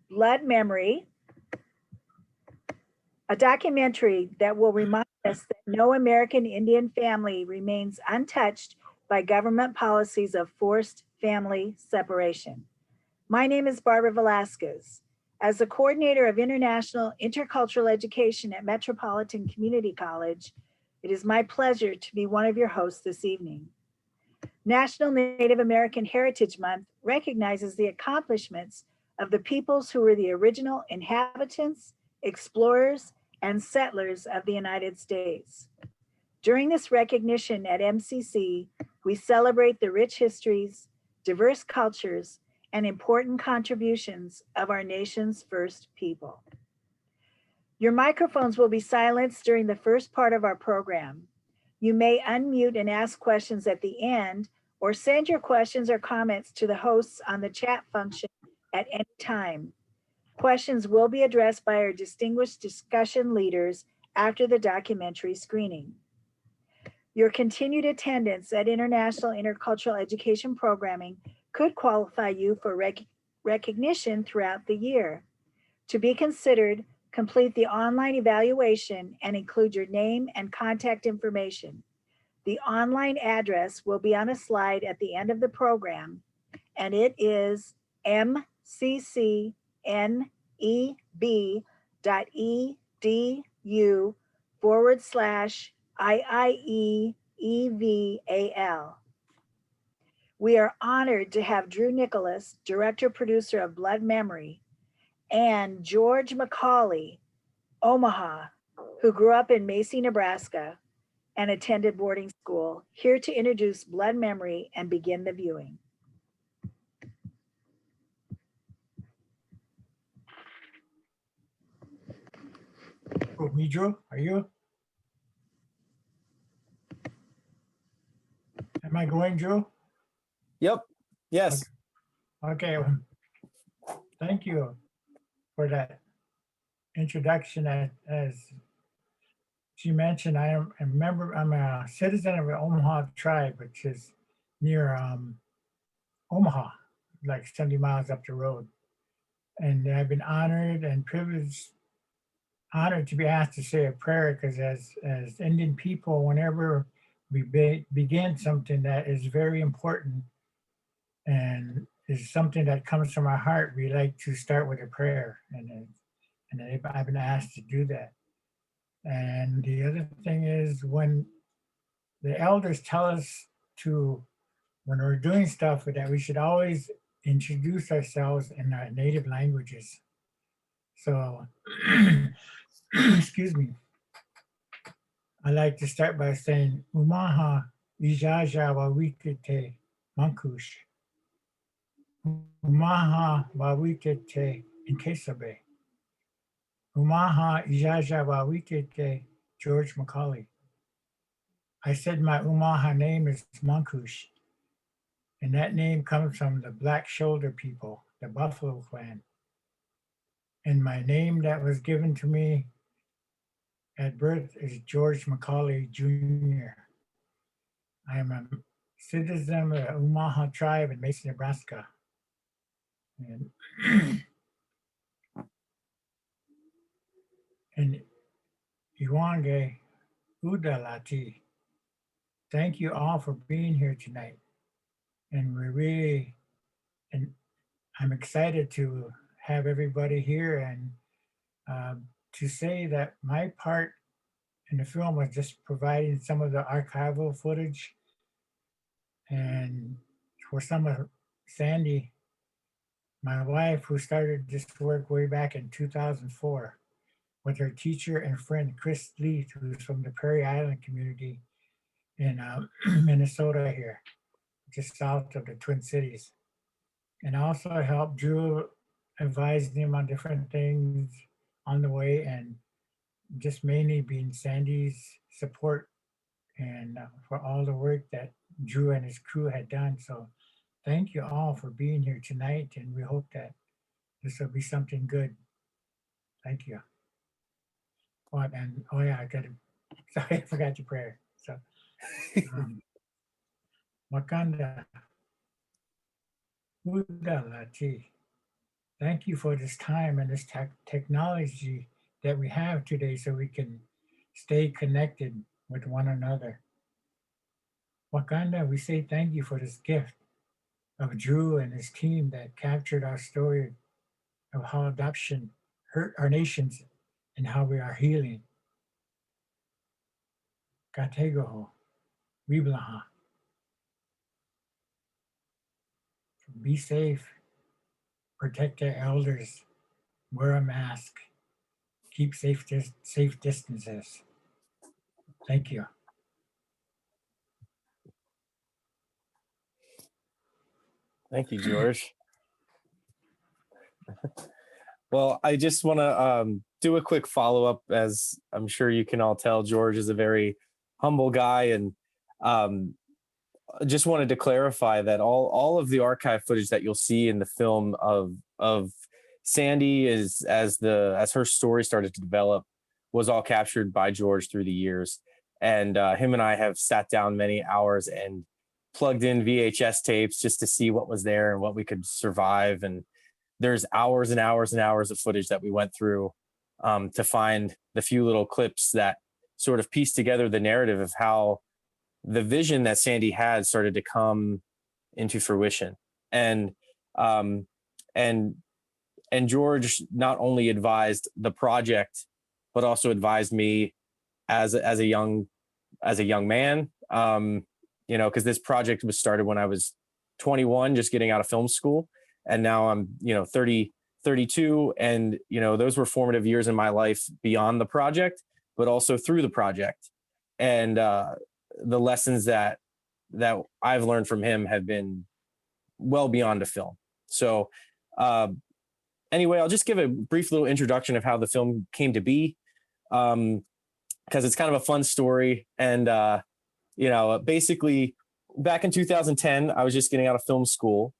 Blood Memory, a documentary that will remind us that no American Indian family remains untouched by government policies of forced family separation. My name is Barbara Velasquez. As the coordinator of international intercultural education at Metropolitan Community College, it is my pleasure to be one of your hosts this evening. National Native American Heritage Month recognizes the accomplishments of the peoples who were the original inhabitants, explorers, and settlers of the United States. During this recognition at MCC, we celebrate the rich histories, diverse cultures, and important contributions of our nation's first people. Your microphones will be silenced during the first part of our program. You may unmute and ask questions at the end, or send your questions or comments to the hosts on the chat function at any time. Questions will be addressed by our distinguished discussion leaders after the documentary screening. Your continued attendance at international intercultural education programming could qualify you for recognition throughout the year. To be considered, complete the online evaluation and include your name and contact information. The online address will be on a slide at the end of the program, and it is mccneb.edu/IIEEVAL. We are honored to have Drew Nicholas, director producer of Blood Memory, and George McCauley, Omaha, who grew up in Macy, Nebraska, and attended boarding school, here to introduce Blood Memory and begin the viewing. Me, Drew, are you? Am I going, Drew? Yep. Yes. Okay. Thank you for that introduction. As she mentioned, I'm a citizen of the Omaha tribe, which is near Omaha, like 70 miles up the road. And I've been honored and privileged, honored to be asked to say a prayer, because as Indian people, whenever we begin something that is very important and is something that comes from our heart, we like to start with a prayer. And I've been asked to do that. And the other thing is, when the elders tell us to, when we're doing stuff, that we should always introduce ourselves in our native languages. So, excuse me. I like to start by saying, Umaha Ijaja Wawikite Mankush. Umaha Wawikite Inkesabe. Umaha Ijaja Wawikite George McCauley. I said my Umaha name is Mankush, and that name comes from the Black Shoulder people, the Buffalo clan. And my name that was given to me at birth is George McCauley Jr. I am a citizen of the Omaha tribe in Mason, Nebraska. And Iwange Udalati, thank you all for being here tonight. And I'm excited to have everybody here, and to say that my part in the film was just providing some of the archival footage, and for some of Sandy, my wife, who started this work way back in 2004 with her teacher and friend Chris Lee, who's from the Prairie Island community in Minnesota here, just south of the Twin Cities. And also helped Drew, advise him on different things on the way, and just mainly being Sandy's support and for all the work that Drew and his crew had done. So thank you all for being here tonight, and we hope that this will be something good. Thank you. Oh yeah, I got to, sorry, I forgot your prayer. So Wakanda Udalati thank you for this time and this technology that we have today so we can stay connected with one another. Wakanda, we say thank you for this gift of Drew and his team that captured our story of how adoption hurt our nations and how we are healing. Kategoho, Wiblaha. Be safe, protect our elders, wear a mask, keep safe distances. Thank you. Thank you, George. Well, I just want to do a quick follow-up. As I'm sure you can all tell, George is a very humble guy, and just wanted to clarify that all of the archive footage that you'll see in the film of Sandy as her story started to develop was all captured by George through the years. And him and I have sat down many hours and plugged in VHS tapes just to see what was there and what we could survive. And there's hours and hours and hours of footage that we went through to find the few little clips that sort of piece together the narrative of how the vision that Sandy had started to come into fruition. And George not only advised the project, but also advised me as a young man, because this project was started when I was 21, just getting out of film school. And now I'm, 30, 32. And, those were formative years in my life beyond the project, but also through the project. And the lessons that I've learned from him have been well beyond a film. So anyway, I'll just give a brief little introduction of how the film came to be, because it's kind of a fun story. And, basically back in 2010, I was just getting out of film school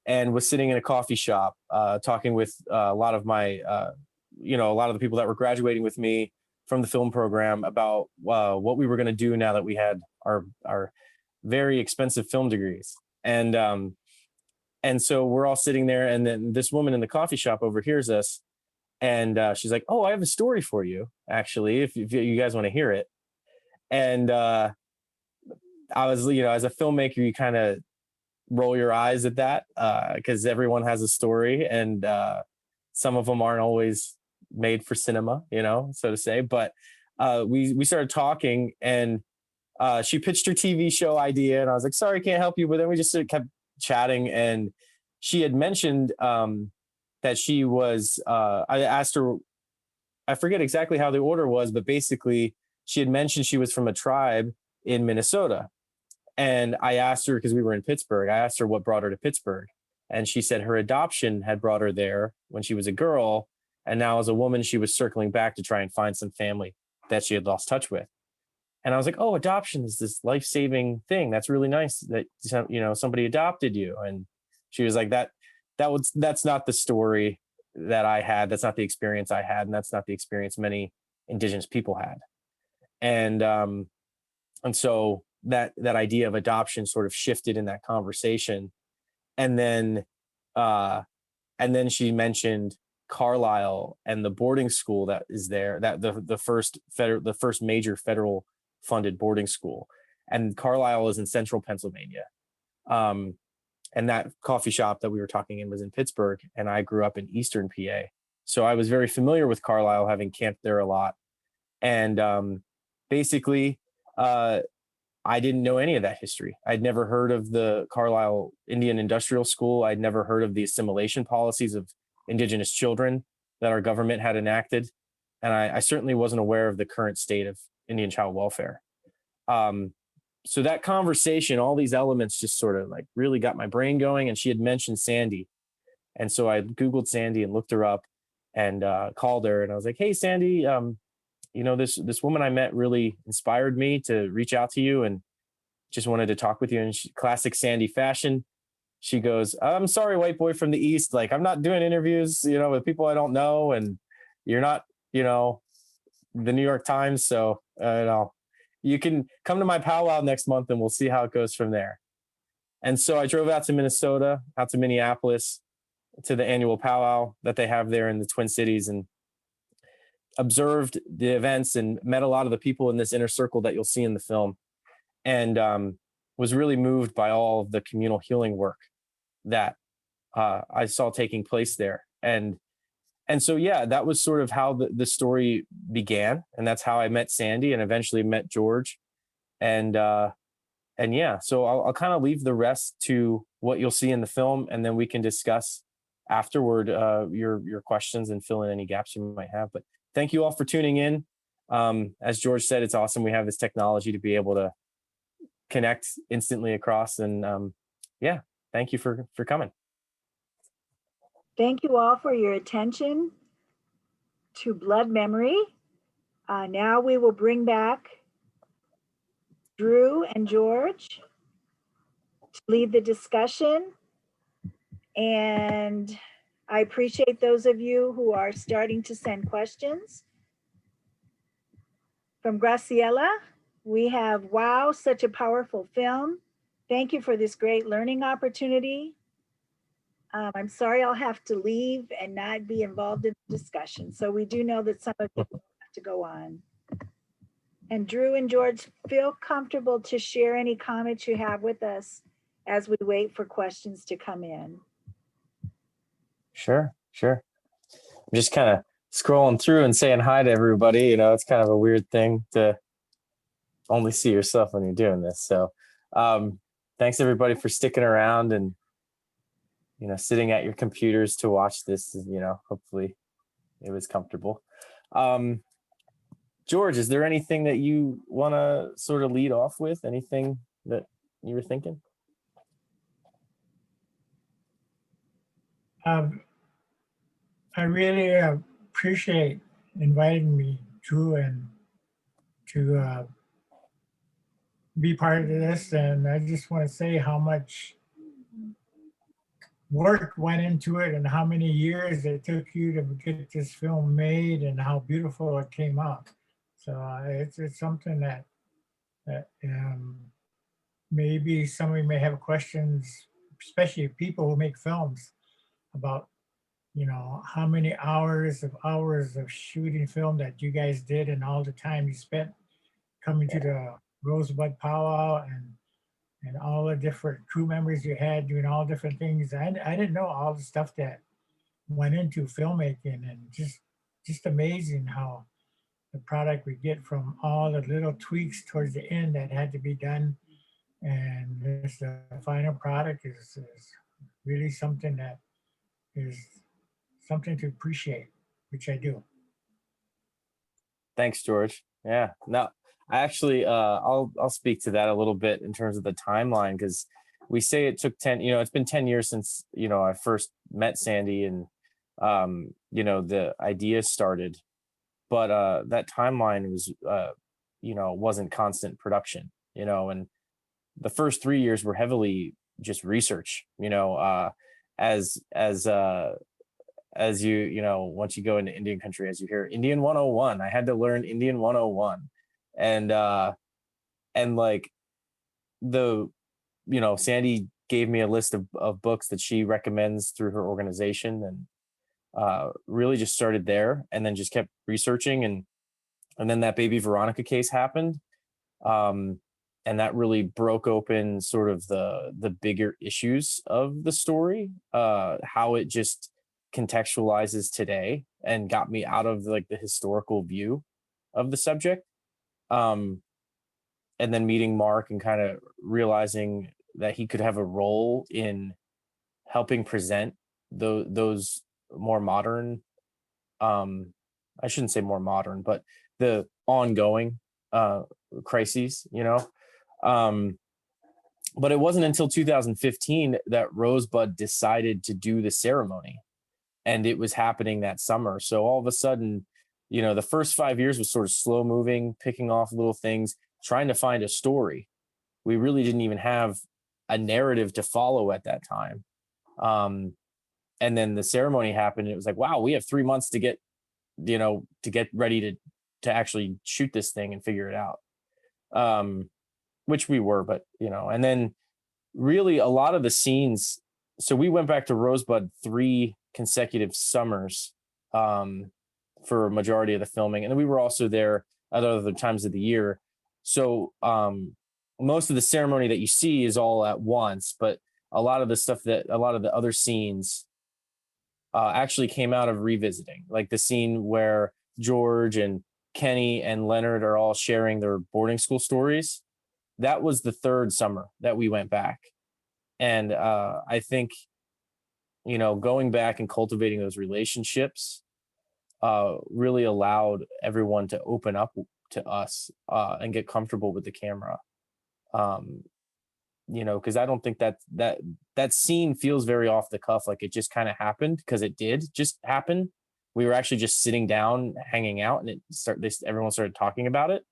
and was sitting in a coffee shop talking with a lot of my, a lot of the people that were graduating with me from the film program about what we were going to do now that we had our very expensive film degrees. And so we're all sitting there, and then this woman in the coffee shop overhears us, and she's like, "Oh, I have a story for you, actually, if you guys want to hear it." And I was, as a filmmaker, you kind of roll your eyes at that because everyone has a story, and some of them aren't always made for cinema, so to say. But we started talking, and she pitched her TV show idea, and I was like, "Sorry, can't help you." But then we just sort of kept chatting, and she had mentioned that she was. I asked her, I forget exactly how the order was, but basically she had mentioned she was from a tribe in Minnesota, and I asked her, because we were in Pittsburgh, I asked her what brought her to Pittsburgh, and she said her adoption had brought her there when she was a girl. And now as a woman, she was circling back to try and find some family that she had lost touch with. And I was like, "Oh, adoption is this life-saving thing. That's really nice that, somebody adopted you." And she was like, that's not the story that I had. That's not the experience I had. And that's not the experience many Indigenous people had. And so that idea of adoption sort of shifted in that conversation. And then she mentioned Carlisle and the boarding school that is there, that the first major federal funded boarding school. And Carlisle is in central Pennsylvania. And that coffee shop that we were talking in was in Pittsburgh, and I grew up in eastern PA. So I was very familiar with Carlisle, having camped there a lot. And basically, I didn't know any of that history. I'd never heard of the Carlisle Indian Industrial School. I'd never heard of the assimilation policies of Indigenous children that our government had enacted. And I certainly wasn't aware of the current state of Indian child welfare. So that conversation, all these elements just sort of like really got my brain going. And she had mentioned Sandy. And so I Googled Sandy and looked her up and called her. And I was like, "Hey, Sandy, this woman I met really inspired me to reach out to you and just wanted to talk with you." And classic Sandy fashion, she goes, "I'm sorry, white boy from the East. Like, I'm not doing interviews, with people I don't know. And you're not, the New York Times. So, you can come to my powwow next month and we'll see how it goes from there." And so I drove out to Minnesota, out to Minneapolis, to the annual powwow that they have there in the Twin Cities, and observed the events and met a lot of the people in this inner circle that you'll see in the film, and was really moved by all of the communal healing work that I saw taking place there. And so, yeah, that was sort of how the story began. And that's how I met Sandy and eventually met George. And yeah, so I'll kind of leave the rest to what you'll see in the film, and then we can discuss afterward your questions and fill in any gaps you might have. But thank you all for tuning in. As George said, it's awesome we have this technology to be able to connect instantly across. And yeah, thank you for coming. Thank you all for your attention to Blood Memory. Now we will bring back Drew and George to lead the discussion. And I appreciate those of you who are starting to send questions. From Graciela, we have, wow, such a powerful film. Thank you for this great learning opportunity. I'm sorry I'll have to leave and not be involved in the discussion. So we do know that some of you have to go on. And Drew and George, feel comfortable to share any comments you have with us as we wait for questions to come in. Sure. I'm just kind of scrolling through and saying hi to everybody. You know, it's kind of a weird thing to only see yourself when you're doing this. So thanks everybody for sticking around and, you know, sitting at your computers to watch this. You know, hopefully it was comfortable. George, is there anything that you want to sort of lead off with? Anything that you were thinking? I really appreciate inviting me, Drew, and to be part of this. And I just want to say how much work went into it and how many years it took you to get this film made and how beautiful it came out. So it's something that maybe somebody may have questions, especially people who make films, about, you know, how many hours of shooting film that you guys did and all the time you spent coming to the Rosebud Powwow and all the different crew members you had doing all different things. I didn't know all the stuff that went into filmmaking, and just amazing how the product we get from all the little tweaks towards the end that had to be done. And this, the final product is really something that is something to appreciate, which I do. Thanks, George. Yeah, no, I actually, I'll speak to that a little bit in terms of the timeline, because we say it took 10, you know, it's been 10 years since, you know, I first met Sandy and, you know, the idea started, but that timeline was, you know, wasn't constant production, you know, and the first 3 years were heavily just research, you know, as you know, once you go into Indian country, as you hear Indian 101, I had to learn Indian 101. And like the, you know, Sandy gave me a list of books that she recommends through her organization, and really just started there and then just kept researching. And then that baby Veronica case happened. And that really broke open sort of the bigger issues of the story, how it just contextualizes today, and got me out of like the historical view of the subject. And then meeting Mark and kind of realizing that he could have a role in helping present those more modern, I shouldn't say more modern, but the ongoing crises, you know. But it wasn't until 2015 that Rosebud decided to do the ceremony, and it was happening that summer. So all of a sudden, you know, the first 5 years was sort of slow moving, picking off little things, trying to find a story. We really didn't even have a narrative to follow at that time. And then the ceremony happened, and it was like, wow, we have 3 months to get, you know, to get ready to actually shoot this thing and figure it out. Which we were, but, you know, and then really a lot of the scenes so we went back to Rosebud 3 consecutive summers for a majority of the filming, and then we were also there at other times of the year. So most of the ceremony that you see is all at once, but a lot of the other scenes actually came out of revisiting, like the scene where George and Kenny and Leonard are all sharing their boarding school stories. That was the third summer that we went back. And I think, going back and cultivating those relationships really allowed everyone to open up to us and get comfortable with the camera. Because I don't think that scene feels very off the cuff, like it just kind of happened, because it did just happen. We were actually just sitting down, hanging out, and everyone started talking about it.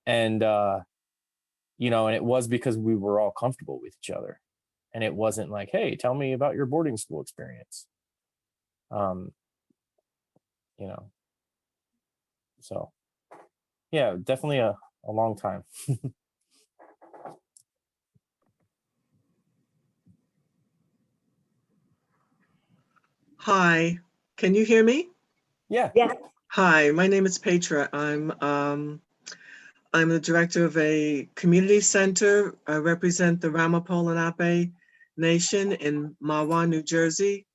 And and it was because we were all comfortable with each other. And it wasn't like, hey, tell me about your boarding school experience. So yeah, definitely a long time. Hi, can you hear me? Yeah. Yeah. Hi, my name is Petra. I'm the director of a community center. I represent the Ramapo Nation in Mahwah, New Jersey.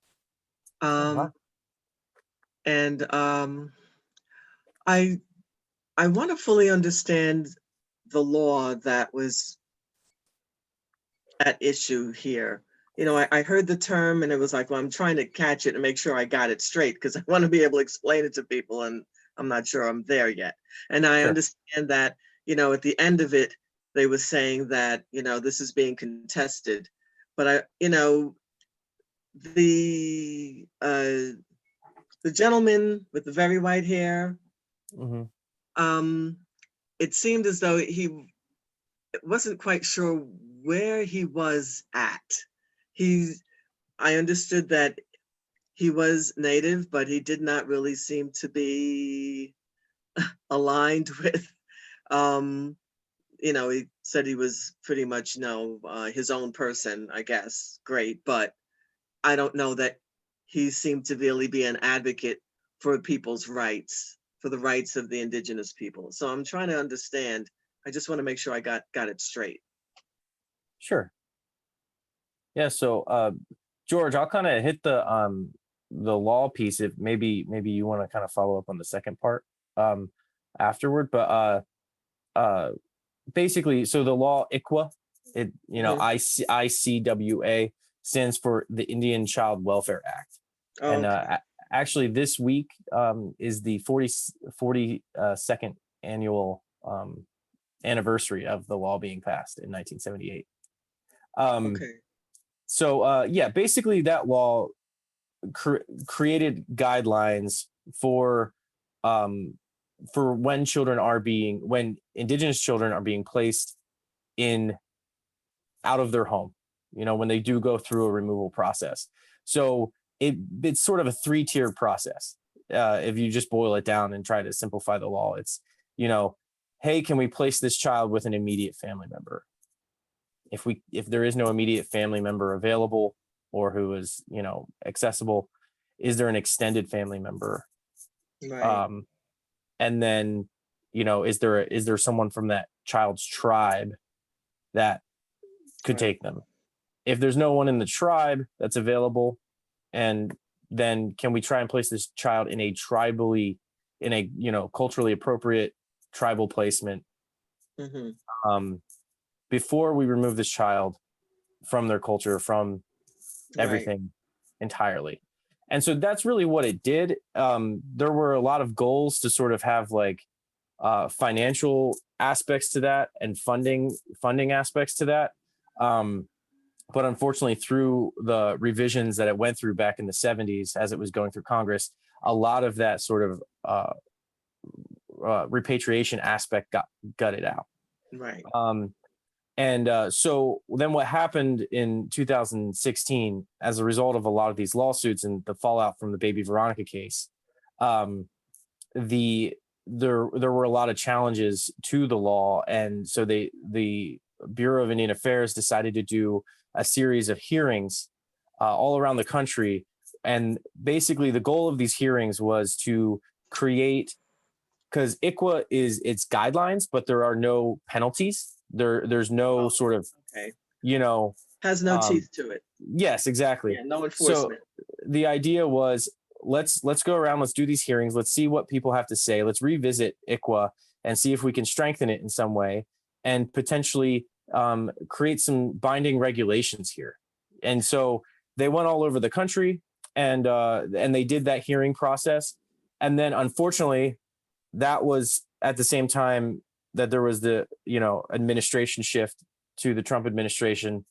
Wow. And I want to fully understand the law that was at issue here. I heard the term and it was like, well, I'm trying to catch it and make sure I got it straight, because I want to be able to explain it to people, and I'm not sure I'm there yet. And I understand that, at the end of it, they were saying that, this is being contested. But the gentleman with the very white hair, Mm-hmm. it seemed as though he wasn't quite sure where he was at. I understood that he was Native, but he did not really seem to be aligned with, he said he was pretty much, his own person, I guess. Great. But I don't know that he seemed to really be an advocate for people's rights, for the rights of the indigenous people. So I'm trying to understand. I just want to make sure I got it straight. Sure. Yeah. So, George, I'll kind of hit the law piece. If maybe you want to kind of follow up on the second part afterward. But basically, so the law ICWA, ICWA stands for the Indian Child Welfare Act. Oh, And okay. actually, this week is the 42nd annual anniversary of the law being passed in 1978. Okay. So basically that law created guidelines for when indigenous children are being placed out of their home, when they do go through a removal process. So it's sort of a 3-tiered process. If you just boil it down and try to simplify the law, it's, hey, can we place this child with an immediate family member? If there is no immediate family member available or who is, accessible, is there an extended family member? Right. And then, is there someone from that child's tribe that could take them? If there's no one in the tribe that's available, and then can we try and place this child in a culturally appropriate tribal placement before we remove this child from their culture, from everything entirely. And so that's really what it did. There were a lot of goals to sort of have like financial aspects to that and funding aspects to that. But unfortunately, through the revisions that it went through back in the 70s, as it was going through Congress, a lot of that sort of repatriation aspect got gutted out. Right. So then what happened in 2016, as a result of a lot of these lawsuits and the fallout from the Baby Veronica case, there were a lot of challenges to the law. And so the Bureau of Indian Affairs decided to do a series of hearings all around the country. And basically the goal of these hearings was to create, because ICWA is its guidelines, but there are no penalties. There's no sort of, Okay. has no teeth to it. Yes, exactly. Yeah, no enforcement. So the idea was, let's go around, let's do these hearings, let's see what people have to say, let's revisit ICWA and see if we can strengthen it in some way and potentially create some binding regulations here. And so they went all over the country and they did that hearing process. And then unfortunately, that was at the same time that there was the, administration shift to the Trump administration.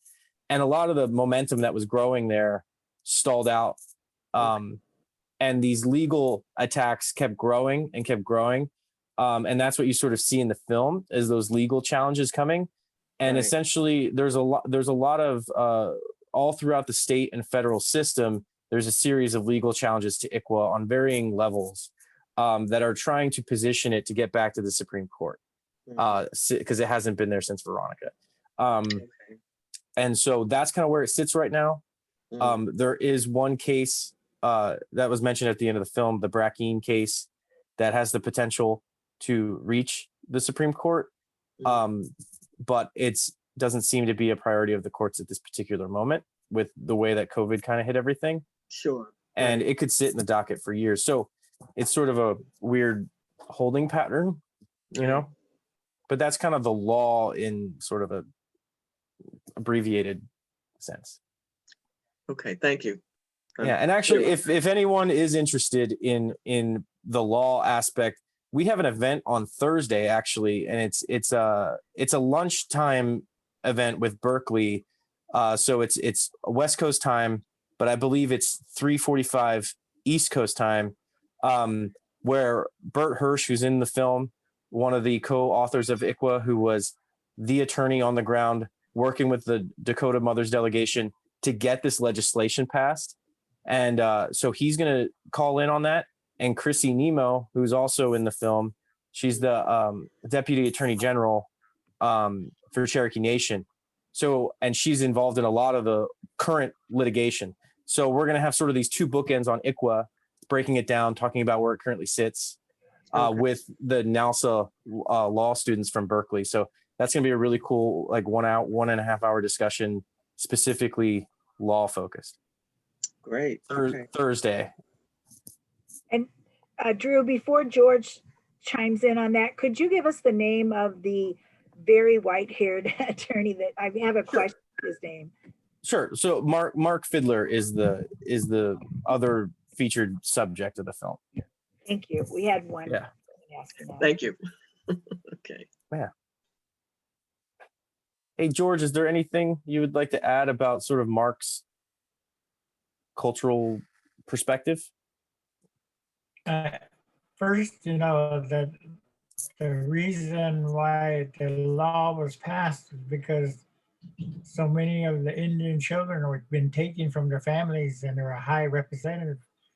And a lot of the momentum that was growing there stalled out. And these legal attacks kept growing and kept growing. And that's what you sort of see in the film, is those legal challenges coming. And Right. essentially there's a lot of all throughout the state and federal system, there's a series of legal challenges to ICWA on varying levels that are trying to position it to get back to the Supreme Court, because it hasn't been there since Veronica. Okay. And so that's kind of where it sits right now. There is one case that was mentioned at the end of the film, the Brackeen case, that has the potential to reach the Supreme Court. But it doesn't seem to be a priority of the courts at this particular moment with the way that COVID kind of hit everything. Sure. And it could sit in the docket for years. So it's sort of a weird holding pattern, but that's kind of the law in sort of a abbreviated sense. Okay, thank you. Yeah, and actually, if anyone is interested in the law aspect, we have an event on Thursday actually, and it's a lunchtime event with Berkeley. So it's West Coast time, but I believe it's 3:45 East Coast time, where Bert Hirsch, who's in the film, one of the co-authors of ICWA, who was the attorney on the ground working with the Dakota Mothers delegation to get this legislation passed. And so he's going to call in on that. And Chrissy Nemo, who's also in the film, she's the Deputy Attorney General for Cherokee Nation. So, and she's involved in a lot of the current litigation. So we're going to have sort of these two bookends on ICWA, breaking it down, talking about where it currently sits with the NALSA law students from Berkeley. So that's going to be a really cool, like 1.5 hour discussion, specifically law focused. Great. Thursday. And Drew, before George chimes in on that, could you give us the name of the very white-haired attorney that I have a question for his name? Sure. So Mark Fiddler is the other featured subject of the film. Thank you. We had one. Yeah. Thank you. Okay. Yeah. Hey, George, is there anything you would like to add about sort of Mark's cultural perspective? First, that the reason why the law was passed is because so many of the Indian children have been taken from their families, and there are a high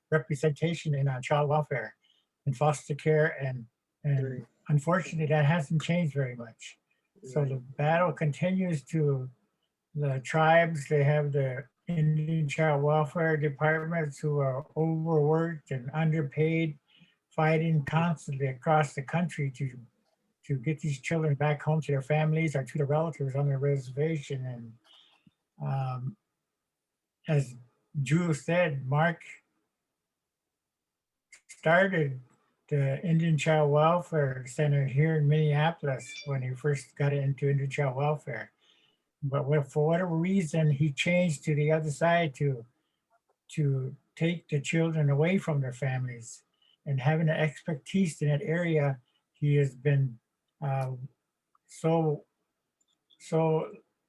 representation in child welfare and foster care, and unfortunately that hasn't changed very much. So the battle continues to the tribes. They have the Indian child welfare departments who are overworked and underpaid, fighting constantly across the country to get these children back home to their families or to their relatives on the reservation. And as Drew said, Mark started the Indian Child Welfare Center here in Minneapolis when he first got into Indian child welfare. But for whatever reason, he changed to the other side to take the children away from their families. And having the expertise in that area, he has been so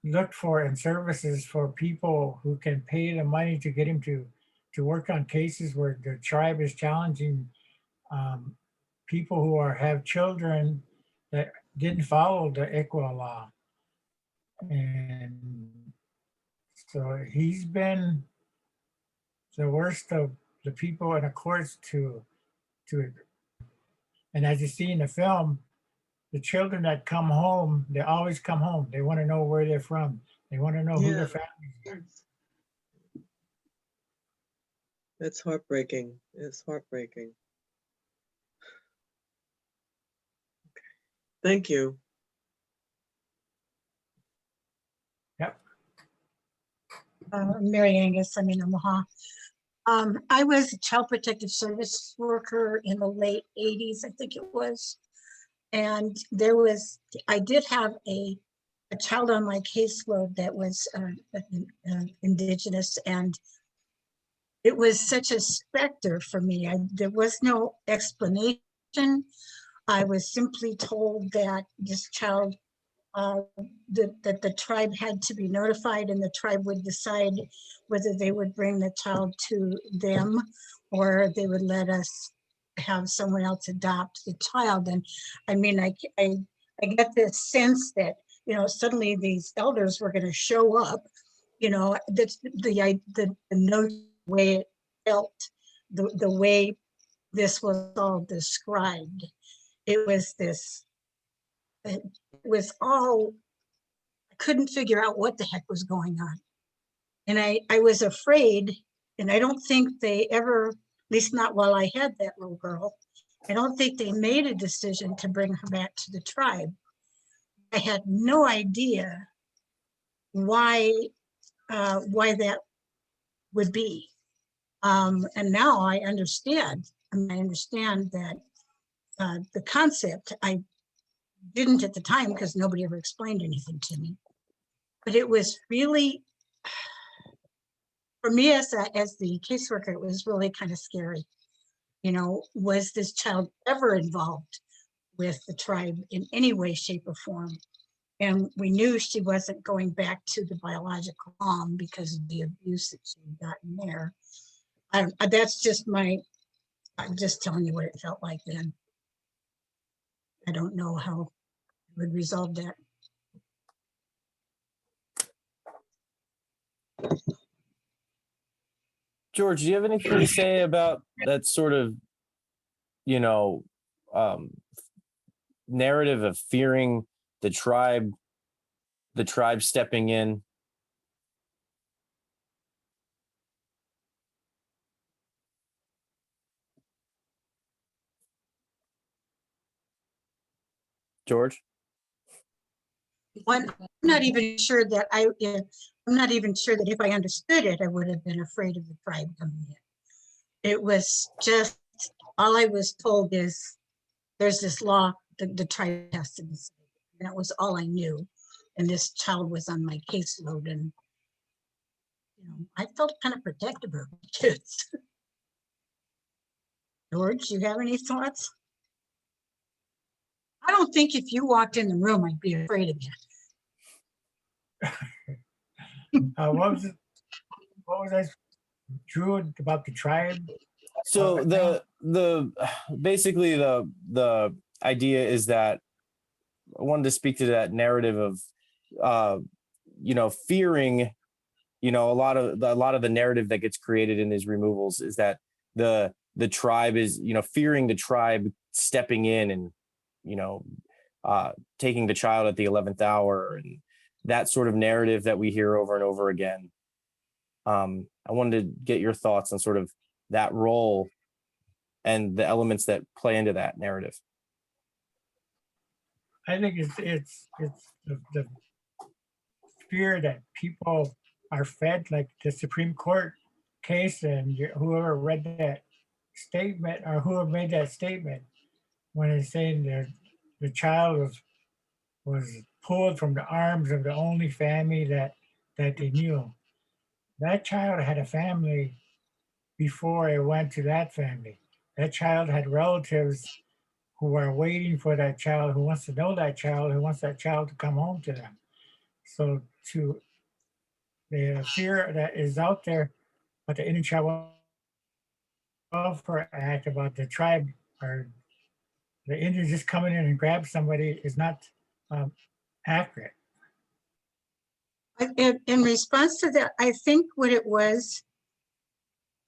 looked for in services for people who can pay the money to get him to work on cases where the tribe is challenging people who have children that didn't follow the ICWA law. And so he's been the worst of the people in the courts to and as you see in the film, the children that come home, they always come home. They want to know where they're from. They want to know who their families are. It's heartbreaking. It's heartbreaking. Thank you. Yep. Mary Angus, I'm in Omaha. I was a child protective service worker in the late 80s, I think it was. And I did have a child on my caseload that was Indigenous, and it was such a specter for me. There was no explanation. I was simply told that this child, that the tribe had to be notified, and the tribe would decide whether they would bring the child to them or they would let us have someone else adopt the child. And I mean, I get this sense that, you know, suddenly these elders were going to show up, you know, that's the no way it felt, the way this was all described. It was this, it was all, I couldn't figure out what the heck was going on. And I was afraid, and I don't think they ever, at least not while I had that little girl, I don't think they made a decision to bring her back to the tribe. I had no idea why that would be. And now I understand. I understand that the concept, I didn't at the time because nobody ever explained anything to me. But it was really, for me as the caseworker, it was really kind of scary. You know, was this child ever involved with the tribe in any way, shape, or form? And we knew she wasn't going back to the biological mom because of the abuse that she had gotten there. That's just I'm just telling you what it felt like then. I don't know how it would resolve that. George, do you have anything to say about that sort of, you know, narrative of fearing the tribe stepping in? George? I'm not even sure that I'm not even sure that if I understood it, I would have been afraid of the tribe coming in. It was just, all I was told is there's this law, the tribe has to decide. And that was all I knew. And this child was on my caseload, and you know, I felt kind of protective of the kids. George, you have any thoughts? I don't think if you walked in the room, I'd be afraid of you. What was I drew about the tribe? So basically the idea is that I wanted to speak to that narrative of you know, fearing, you know, a lot of the narrative that gets created in these removals is that the tribe is, you know, fearing the tribe stepping in and, you know, taking the child at the 11th hour, and that sort of narrative that we hear over and over again. I wanted to get your thoughts on sort of that role and the elements that play into that narrative. I think it's the fear that people are fed, like the Supreme Court case, and whoever read that statement or whoever made that statement when it's saying the child was pulled from the arms of the only family that they knew. That child had a family before it went to that family. That child had relatives who are waiting for that child, who wants to know that child, who wants that child to come home to them. So to the fear that is out there about the Indian Child Welfare Act, about the tribe or the Indians just coming in and grab somebody is not accurate. In response to that, I think what it was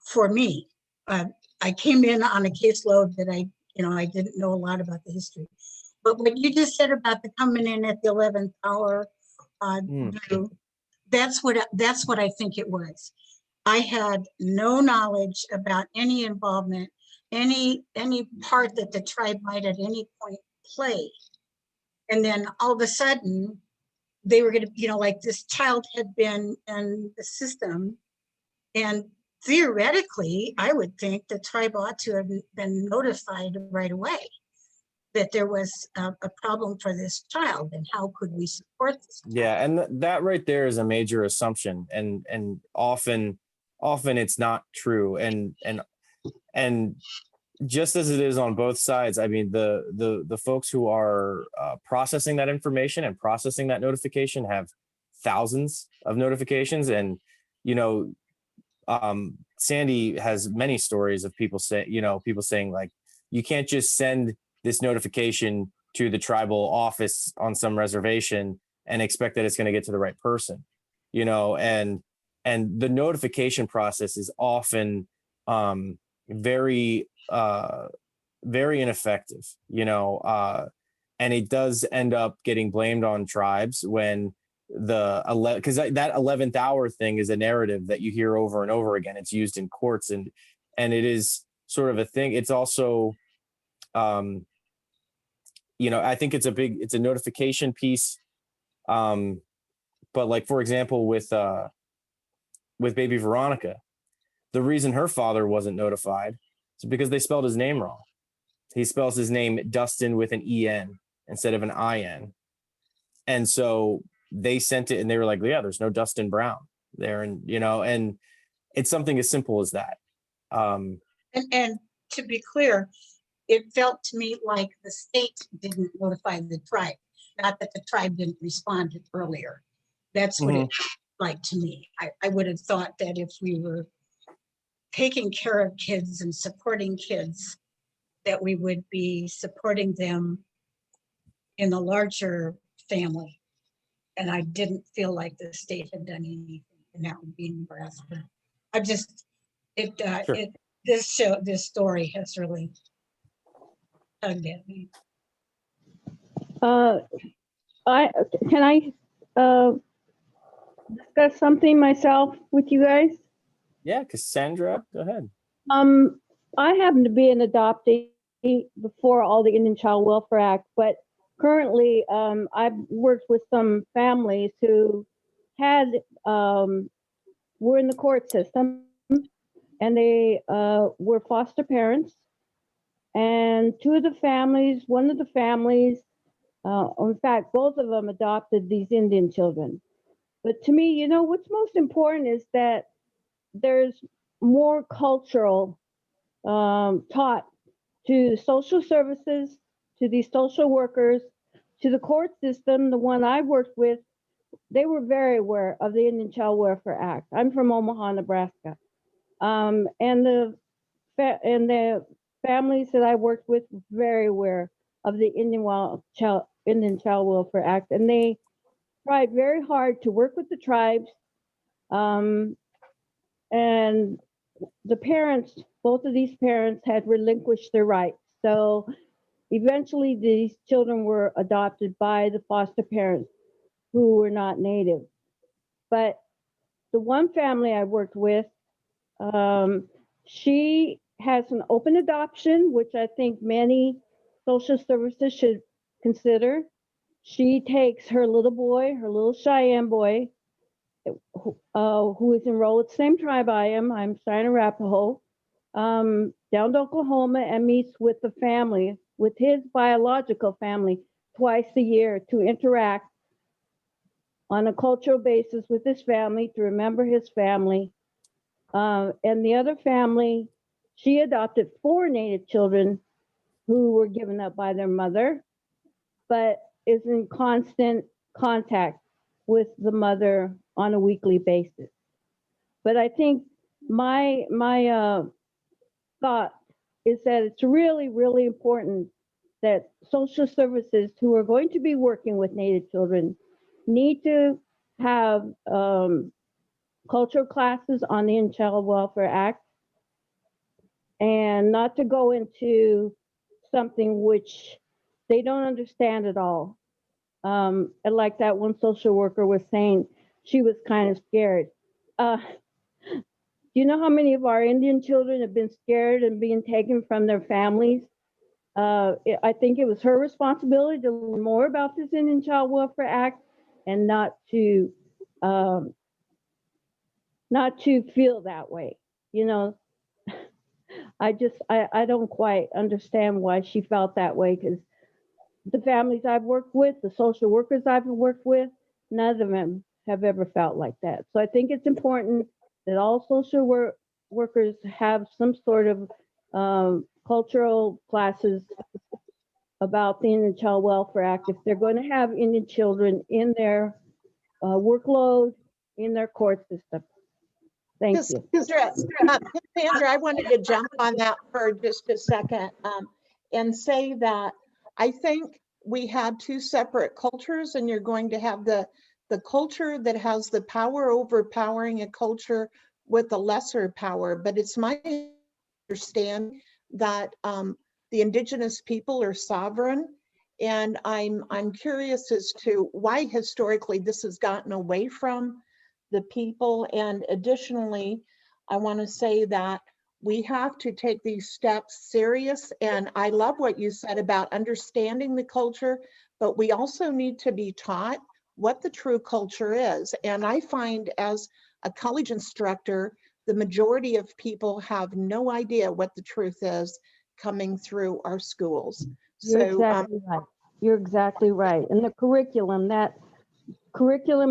for me, I came in on a caseload that I didn't know a lot about the history. But what you just said about the coming in at the 11th hour, that's what I think it was. I had no knowledge about any involvement, any part that the tribe might at any point play. And then all of a sudden, they were going to, you know, like this child had been in the system, and theoretically, I would think the tribe ought to have been notified right away that there was a problem for this child, and how could we support this child? Yeah, and that right there is a major assumption, and often it's not true, and just as it is on both sides. I mean, the folks who are processing that information and processing that notification have thousands of notifications, and you know, Sandy has many stories of people saying like, you can't just send this notification to the tribal office on some reservation and expect that it's going to get to the right person, you know, and the notification process is often very ineffective, you know, and it does end up getting blamed on tribes when because that 11th hour thing is a narrative that you hear over and over again. It's used in courts, and it is sort of a thing. It's also you know, I think it's a notification piece. But like, for example, with baby Veronica, the reason her father wasn't notified is because they spelled his name wrong. He spells his name Dustin with an EN instead of an IN. And so they sent it and they were like, yeah, there's no Dustin Brown there. And, you know, and it's something as simple as that. And to be clear, it felt to me like the state didn't notify the tribe, not that the tribe didn't respond earlier. That's what it felt like to me. I would have thought that if we were taking care of kids and supporting kids, that we would be supporting them in the larger family. And I didn't feel like the state had done anything, and that would be Nebraska. I just, Sure. this story has really tugged at me. Can I discuss something myself with you guys? Yeah, Cassandra, go ahead. I happen to be an adoptee before all the Indian Child Welfare Act, but currently I've worked with some families who had were in the court system, and they were foster parents. And one of the families, in fact, both of them adopted these Indian children. But to me, you know, what's most important is that there's more cultural taught to the social services, to these social workers, to the court system. The one I worked with, they were very aware of the Indian Child Welfare Act. I'm from Omaha, Nebraska. And the families that I worked with were very aware of the Indian Child Welfare Act, and they tried very hard to work with the tribes. And the parents, both of these parents, had relinquished their rights. So eventually these children were adopted by the foster parents who were not native. But the one family I worked with, she has an open adoption, which I think many social services should consider. She takes her little boy, her little Cheyenne boy, who is enrolled with the same tribe I am. I'm Cheyenne Arapaho, down to Oklahoma, and meets with the family, with his biological family, twice a year to interact on a cultural basis with his family, to remember his family. And the other family, she adopted 4 Native children who were given up by their mother, but is in constant contact with the mother on a weekly basis. But I think my thought is that it's really, really important that social services who are going to be working with Native children need to have cultural classes on the Indian Child Welfare Act, and not to go into something which they don't understand at all. And like that one social worker was saying, she was kind of scared. Do you know how many of our Indian children have been scared and being taken from their families? I think it was her responsibility to learn more about this Indian Child Welfare Act and not to feel that way. You know, I don't quite understand why she felt that way, because the families I've worked with, the social workers I've worked with, none of them have ever felt like that. So I think it's important that all social workers have some sort of cultural classes about the Indian Child Welfare Act if they're going to have Indian children in their workload, in their court system. Thank you. Cassandra, I wanted to jump on that for just a second and say that I think we have two separate cultures, and you're going to have the culture that has the power overpowering a culture with a lesser power. But it's my understanding that the indigenous people are sovereign. And I'm curious as to why historically this has gotten away from the people. And additionally, I want to say that we have to take these steps serious. And I love what you said about understanding the culture, but we also need to be taught what the true culture is. And I find as a college instructor, the majority of people have no idea what the truth is coming through our schools. You're exactly right. You're exactly right. And the curriculum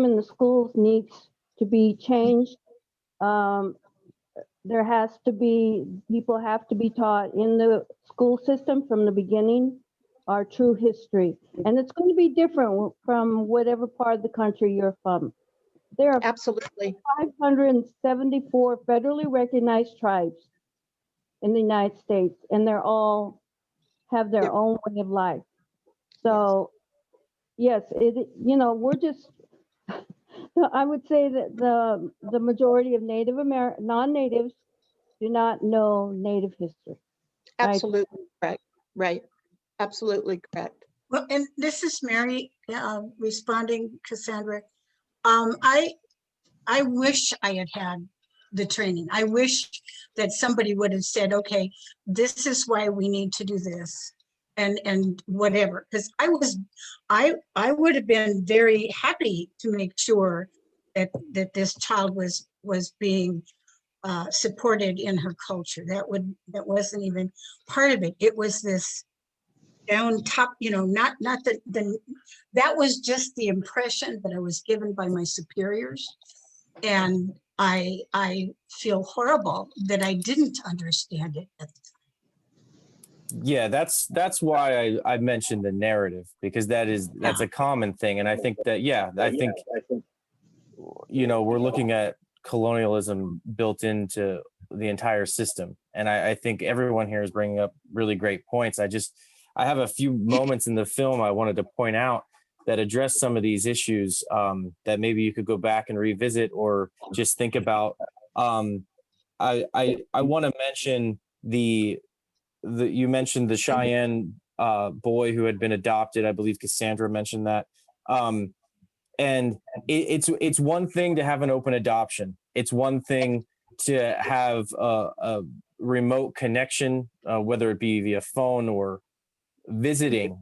in the schools needs to be changed. There has to be, people have to be taught in the school system from the beginning our true history. And it's going to be different from whatever part of the country you're from. There are absolutely 574 federally recognized tribes in the United States, and they're all have their own way of life. So yes, we're just, I would say that the majority of non-natives do not know Native history. Absolutely correct. Right. Absolutely correct. Well, and this is Mary responding, Cassandra. I wish I had had the training. I wish that somebody would have said, okay, this is why we need to do this and whatever. Because I would have been very happy to make sure that this child was being supported in her culture. That wasn't even part of it. It was this down top, not that was just the impression that I was given by my superiors. And I feel horrible that I didn't understand it at the time. Yeah, that's why I mentioned the narrative, because that's a common thing. And I think that, we're looking at colonialism built into the entire system. And I think everyone here is bringing up really great points. I have a few moments in the film I wanted to point out that address some of these issues that maybe you could go back and revisit or just think about. I want to mention you mentioned the Cheyenne boy who had been adopted. I believe Cassandra mentioned that. And it's one thing to have an open adoption. It's one thing to have a remote connection, whether it be via phone or visiting,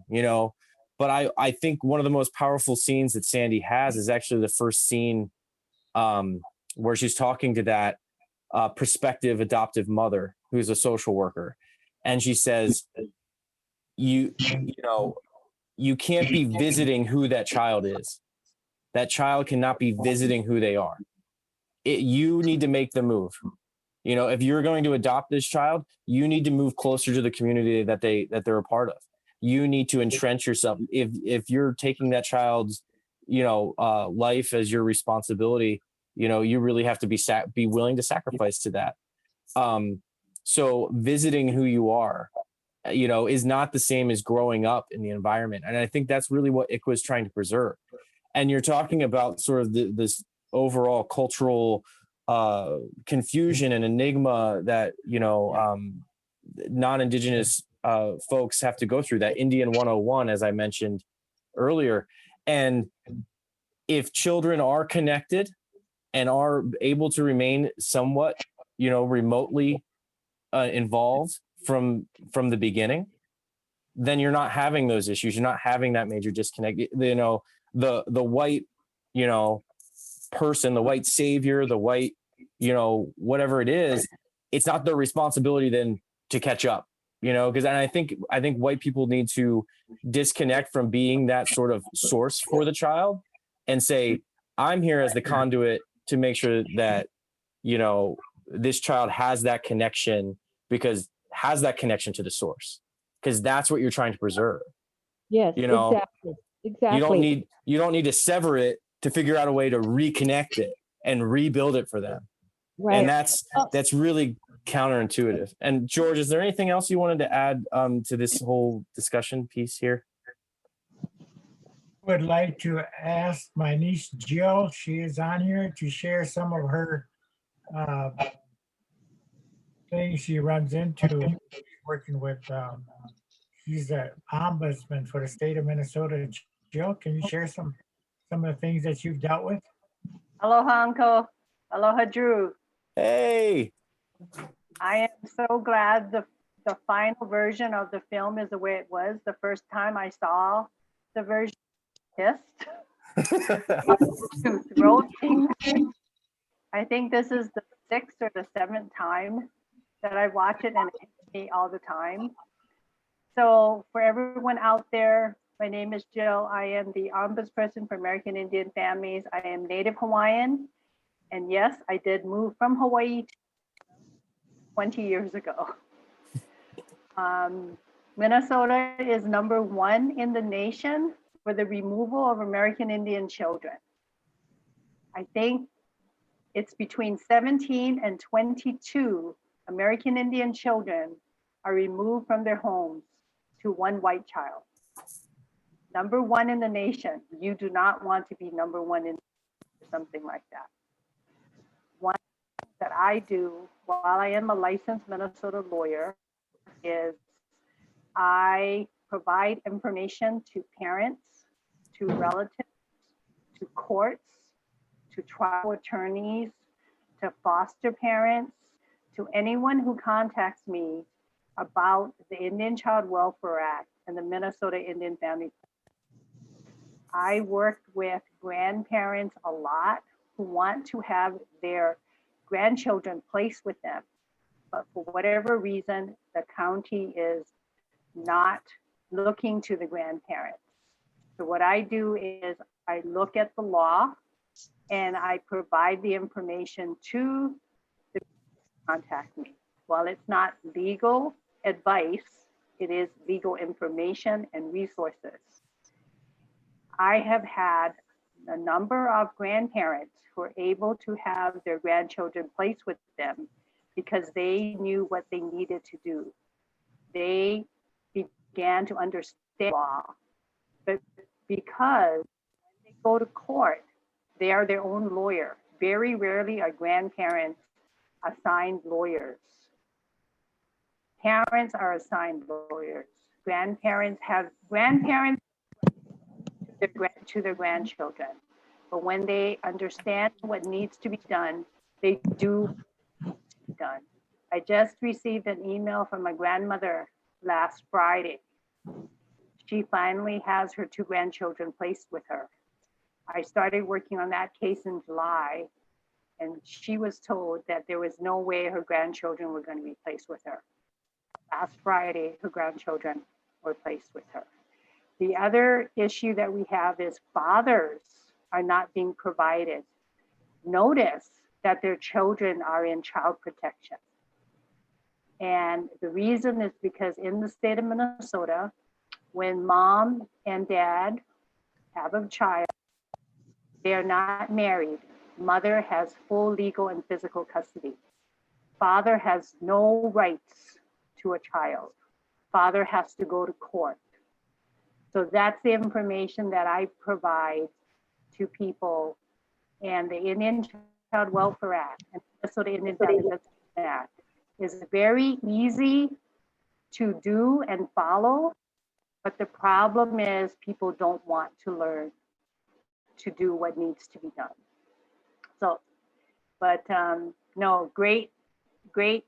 but I think one of the most powerful scenes that Sandy has is actually the first scene where she's talking to that prospective adoptive mother who's a social worker. And she says, you can't be visiting who that child is. That child cannot be visiting who they are. You need to make the move. If you're going to adopt this child, you need to move closer to the community that they're a part of. You need to entrench yourself. If you're taking that child's, life as your responsibility, you really have to be willing to sacrifice to that. So visiting who you are, is not the same as growing up in the environment. And I think that's really what ICWA is trying to preserve. And you're talking about sort of this overall cultural confusion and enigma that, non-Indigenous folks have to go through, that Indian 101, as I mentioned earlier. And if children are connected and are able to remain somewhat remotely involved from the beginning, then you're not having those issues. You're not having that major disconnect. The white, person, the white savior, the white, whatever it is, it's not their responsibility then to catch up, because I think white people need to disconnect from being that sort of source for the child and say, I'm here as the conduit to make sure that, this child has that connection, has that connection to the source, because that's what you're trying to preserve. Yes, exactly. You don't need to sever it to figure out a way to reconnect it and rebuild it for them. Right. And that's really counterintuitive. And George, is there anything else you wanted to add to this whole discussion piece here? Would like to ask my niece Jill, she is on here, to share some of her things she runs into working with. She's the ombudsman for the state of Minnesota. Jill, can you share some of the things that you've dealt with? Aloha, Uncle. Aloha, Drew. Hey. I am so glad the final version of the film is the way it was. The first time I saw the version, to throw things. I think this is the 6th or the 7th time that I watch it, and it hits me all the time. So for everyone out there, my name is Jill. I am the Ombudsperson for American Indian Families. I am Native Hawaiian. And yes, I did move from Hawaii 20 years ago. Minnesota is #1 in the nation for the removal of American Indian children. I think it's between 17 and 22 American Indian children are removed from their homes to one white child. #1 in the nation. You do not want to be #1 in something like that. One that I do while I am a licensed Minnesota lawyer is I provide information to parents, to relatives, to courts, to trial attorneys, to foster parents, to anyone who contacts me about the Indian Child Welfare Act and the Minnesota Indian Family. I work with grandparents a lot who want to have their grandchildren placed with them, but for whatever reason, the county is not looking to the grandparents. So what I do is I look at the law and I provide the information to the contact me. While it's not legal advice, it is legal information and resources. I have had a number of grandparents who are able to have their grandchildren placed with them because they knew what they needed to do. They began to understand law, but because when they go to court, they are their own lawyer. Very rarely are grandparents assigned lawyers. Parents are assigned lawyers. Grandparents to their grandchildren. But when they understand what needs to be done, they do what needs to be done. I just received an email from my grandmother last Friday. She finally has her 2 grandchildren placed with her. I started working on that case in July, and she was told that there was no way her grandchildren were going to be placed with her. Last Friday, her grandchildren were placed with her. The other issue that we have is fathers are not being provided notice that their children are in child protection. And the reason is because in the state of Minnesota, when mom and dad have a child, they are not married. Mother has full legal and physical custody. Father has no rights to a child. Father has to go to court. So that's the information that I provide to people. And the Indian Child Welfare Act and Minnesota Indian Family Act is very easy to do and follow, but the problem is people don't want to learn to do what needs to be done. So, but no, great great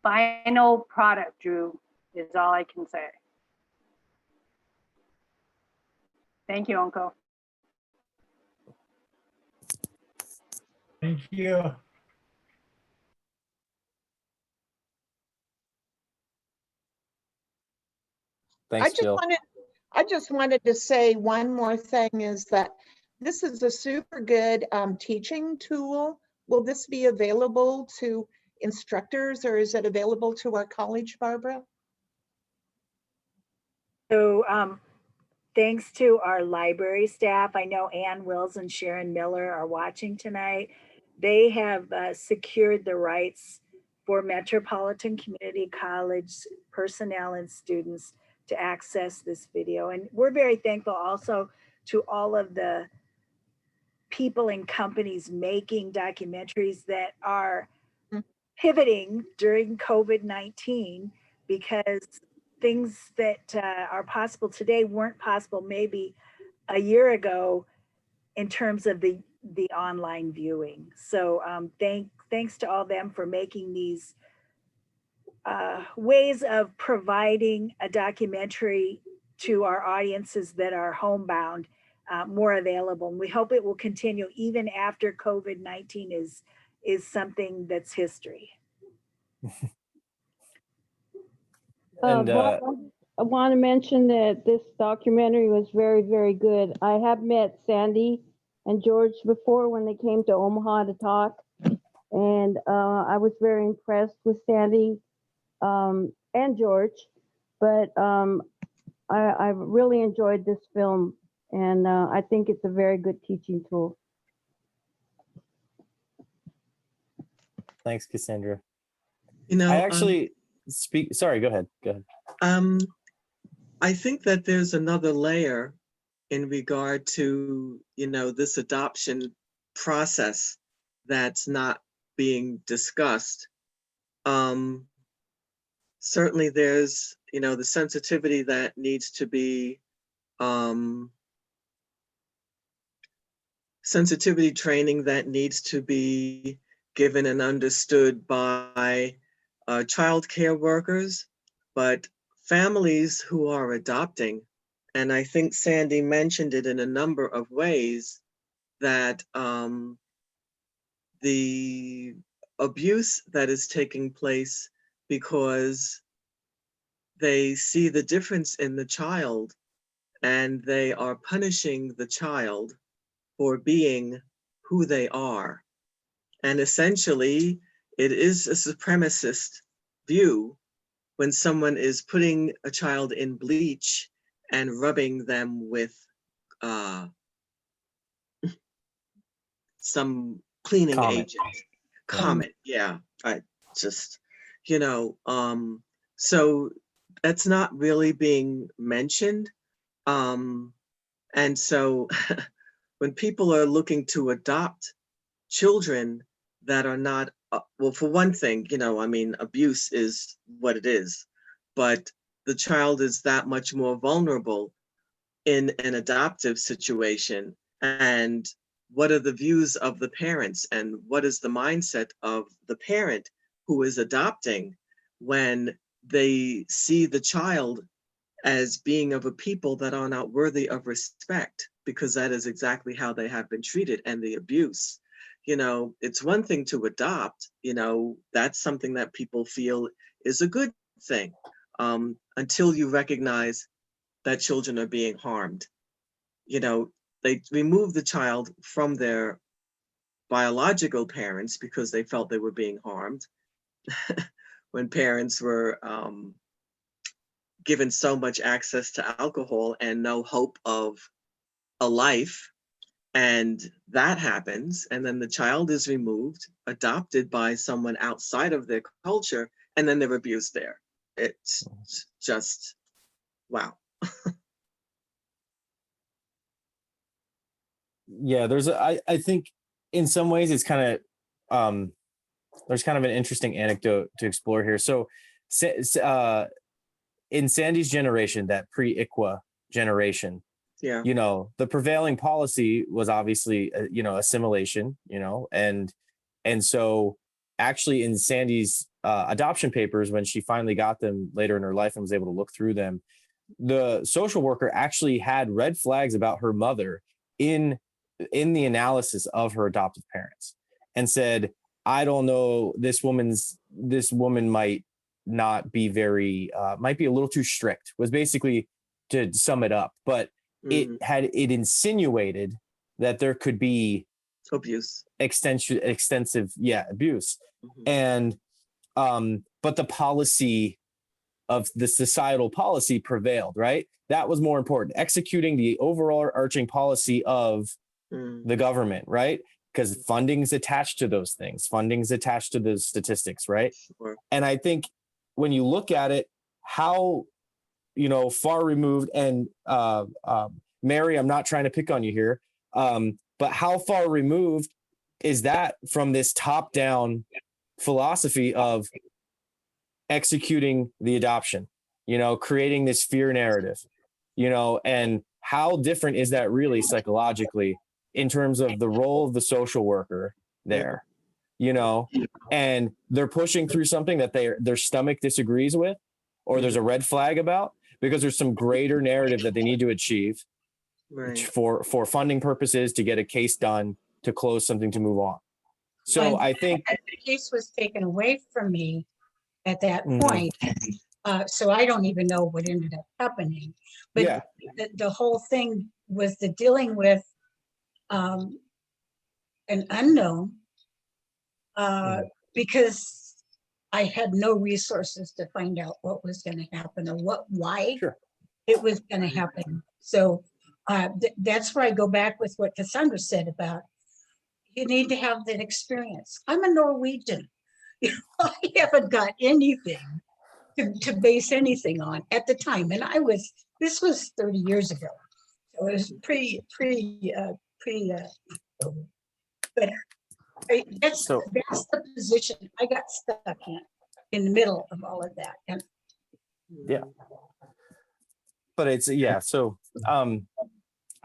final product, Drew, is all I can say. Thank you, Uncle. Thank you. Thanks, Jill. I just wanted to say one more thing is that this is a super good teaching tool. Will this be available to instructors or is it available to our college, Barbara? So thanks to our library staff, I know Ann Wills and Sharon Miller are watching tonight. They have secured the rights for Metropolitan Community College personnel and students to access this video. And we're very thankful also to all of the people and companies making documentaries that are pivoting during COVID-19, because things that are possible today weren't possible maybe a year ago in terms of the online viewing. So thanks to all them for making these ways of providing a documentary to our audiences that are homebound more available. And we hope it will continue even after COVID-19 is something that's history. And I want to mention that this documentary was very, very good. I have met Sandy and George before when they came to Omaha to talk. And I was very impressed with Sandy and George. But I really enjoyed this film. And I think it's a very good teaching tool. thanks, Cassandra. You know, I actually sorry, go ahead. I think that there's another layer in regard to, you know, this adoption process that's not being discussed. Certainly there's, you know, the sensitivity that needs to be, sensitivity training that needs to be given and understood by child care workers, but families who are adopting, and I think Sandy mentioned it in a number of ways, that the abuse that is taking place because they see the difference in the child and they are punishing the child for being who they are. And essentially, it is a supremacist view when someone is putting a child in bleach and rubbing them with some cleaning agent. Comet, yeah. I just, you know, so that's not really being mentioned. And so when people are looking to adopt children that are not, well, for one thing, you know, I mean, abuse is what it is, but the child is that much more vulnerable in an adoptive situation. And what are the views of the parents and what is the mindset of the parent who is adopting when they see the child as being of a people that are not worthy of respect, because that is exactly how they have been treated, and the abuse. You know, it's one thing to adopt, you know, that's something that people feel is a good thing, until you recognize that children are being harmed. You know, they remove the child from their biological parents because they felt they were being harmed when parents were given so much access to alcohol and no hope of a life. And that happens, and then the child is removed, adopted by someone outside of their culture, and then they're abused there. It's just, wow. Yeah, I think in some ways it's kind of, there's kind of an interesting anecdote to explore here. So in Sandy's generation, that pre-ICWA generation, Yeah. you know, the prevailing policy was obviously, you know, assimilation, you know, and so actually in Sandy's adoption papers, when she finally got them later in her life and was able to look through them, the social worker actually had red flags about her mother in the analysis of her adoptive parents, and said, I don't know, this woman might not be very, might be a little too strict, was basically to sum it up. But it insinuated that there could be Abuse. extensive abuse. And but the policy of the societal policy prevailed, right? That was more important, executing the overall arching policy of the government, right? Because funding's attached to those things, funding's attached to those statistics, right? Sure. And I think when you look at it, how, far removed, and Mary, I'm not trying to pick on you here, but how far removed is that from this top-down philosophy of executing the adoption, creating this fear narrative, and how different is that really psychologically in terms of the role of the social worker there, and they're pushing through something that their stomach disagrees with, or there's a red flag about, because there's some greater narrative that they need to achieve for funding purposes, to get a case done, to close something, to move on. So I think the case was taken away from me at that point. So I don't even know what ended up happening. But the whole thing was the dealing with an unknown, because I had no resources to find out what was going to happen, or why it was going to happen. So that's where I go back with what Cassandra said about, you need to have that experience. I'm a Norwegian. I haven't got anything to base anything on at the time. And this was 30 years ago. So it was but that's the position I got stuck in the middle of all of that. And but it's so I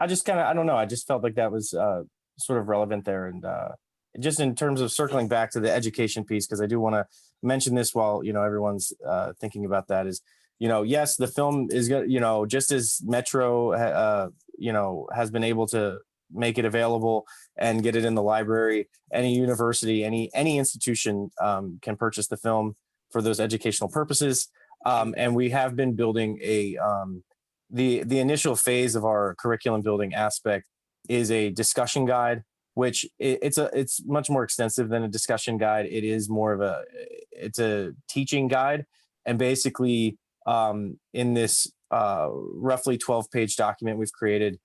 just I don't know, I just felt like that was sort of relevant there. And just in terms of circling back to the education piece, because I do want to mention this while everyone's thinking about that, is yes, the film is just as Metro has been able to make it available and get it in the library, any university, any institution can purchase the film for those educational purposes. And we have been building the initial phase of our curriculum building aspect is a discussion guide, which it's much more extensive than a discussion guide. It is more of it's a teaching guide. And basically in this roughly 12-page document, we've created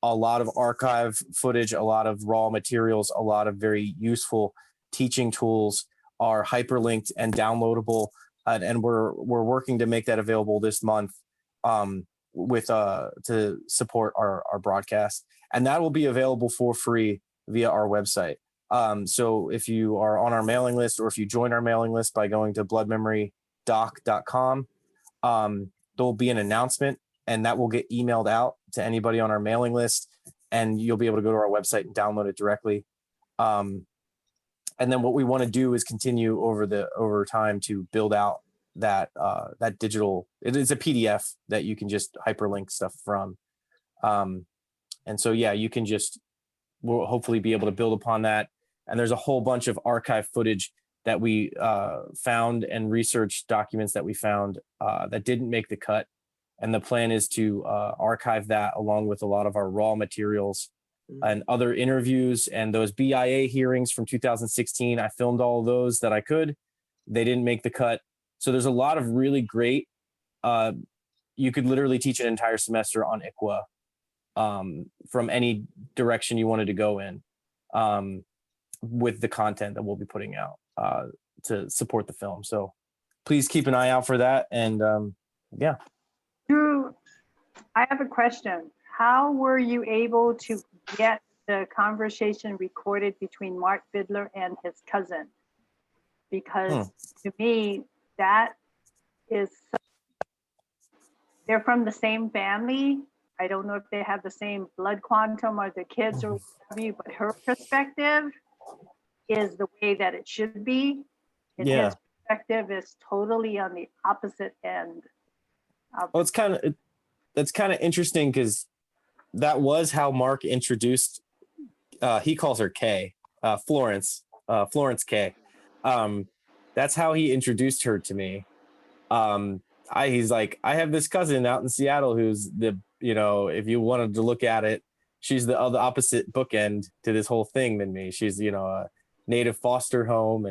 a lot of archive footage, a lot of raw materials, a lot of very useful teaching tools are hyperlinked and downloadable. And we're working to make that available this month to support our broadcast. And that will be available for free via our website. So if you are on our mailing list, or if you join our mailing list by going to bloodmemorydoc.com, there'll be an announcement, and that will get emailed out to anybody on our mailing list, and you'll be able to go to our website and download it directly. And then what we want to do is continue over time to build out that digital. It is a PDF that you can just hyperlink stuff from. And so, you can we'll hopefully be able to build upon that. And there's a whole bunch of archive footage that we found, and research documents that we found that didn't make the cut. And the plan is to archive that along with a lot of our raw materials and other interviews, and those BIA hearings from 2016. I filmed all of those that I could. They didn't make the cut. So there's a lot of really great, you could literally teach an entire semester on ICWA from any direction you wanted to go in with the content that we'll be putting out to support the film. So please keep an eye out for that. And Drew, I have a question. How were you able to get the conversation recorded between Mark Vidler and his cousin? Because to me, that is, they're from the same family. I don't know if they have the same blood quantum or the kids or whatever, but her perspective is the way that it should be. And Yeah. his perspective is totally on the opposite end. Well, that's kind of interesting because that was how Mark introduced. He calls her Kay, Florence Kay. That's how he introduced her to me. He's like, I have this cousin out in Seattle who's if you wanted to look at it, she's the other opposite bookend to this whole thing than me. She's, a native foster home.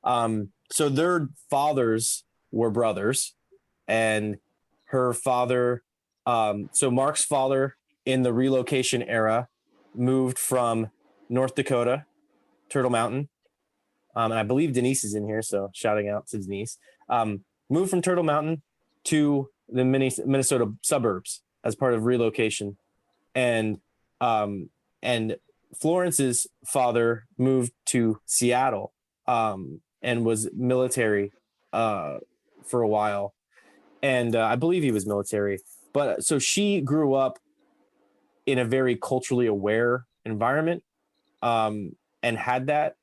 And so their fathers were brothers, and her father, so Mark's father in the relocation era moved from North Dakota, Turtle Mountain. And I believe Denise is in here, so shouting out to Denise. Moved from Turtle Mountain to the Minnesota suburbs as part of relocation. And Florence's father moved to Seattle and was military for a while. And I believe he was military. But so she grew up in a very culturally aware environment and had that,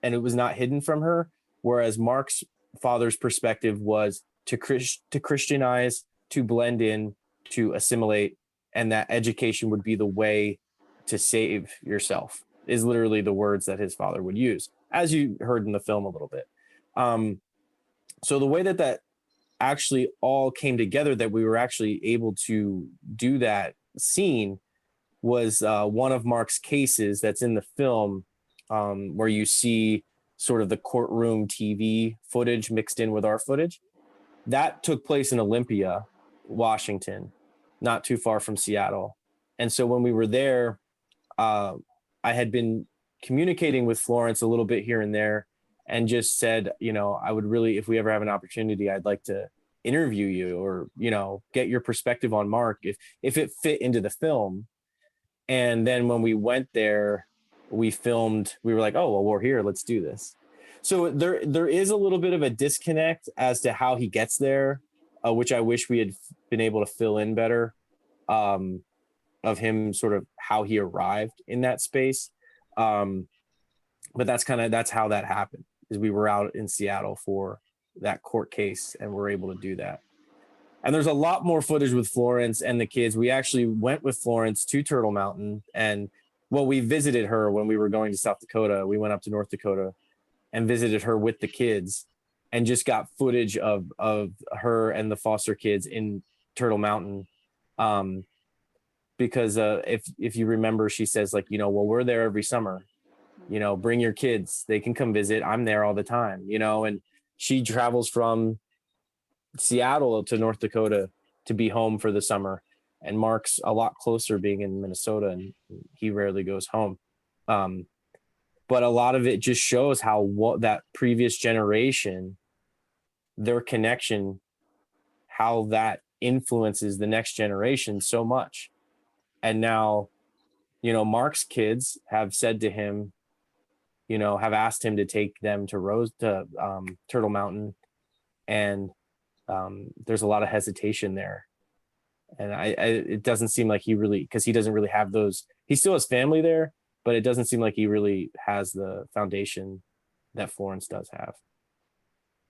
and it was not hidden from her. Whereas Mark's father's perspective was to Christianize, to blend in, to assimilate, and that education would be the way to save yourself, is literally the words that his father would use, as you heard in the film a little bit. So the way that actually all came together, that we were actually able to do that scene, was one of Mark's cases that's in the film, where you see sort of the courtroom TV footage mixed in with our footage. That took place in Olympia, Washington, not too far from Seattle. And so when we were there, I had been communicating with Florence a little bit here and there, and just said, I would really, if we ever have an opportunity, I'd like to interview you, or, get your perspective on Mark if it fit into the film. And then when we went there, we filmed, we were like, oh, well, we're here, let's do this. So there is a little bit of a disconnect as to how he gets there, which I wish we had been able to fill in better, of him, sort of how he arrived in that space. But that's how that happened, is we were out in Seattle for that court case, and we're able to do that. And there's a lot more footage with Florence and the kids. We actually went with Florence to Turtle Mountain, and we visited her when we were going to South Dakota. We went up to North Dakota and visited her with the kids, and just got footage of her and the foster kids in Turtle Mountain. Because if you remember, she says, like, we're there every summer, bring your kids, they can come visit. I'm there all the time, and she travels from Seattle to North Dakota to be home for the summer. And Mark's a lot closer, being in Minnesota, and he rarely goes home. But a lot of it just shows how that previous generation, their connection, how that influences the next generation so much. And now, Mark's kids have said to him, have asked him to take them to Turtle Mountain. And there's a lot of hesitation there. And it doesn't seem like he really, because he doesn't really have those, he still has family there, but it doesn't seem like he really has the foundation that Florence does have.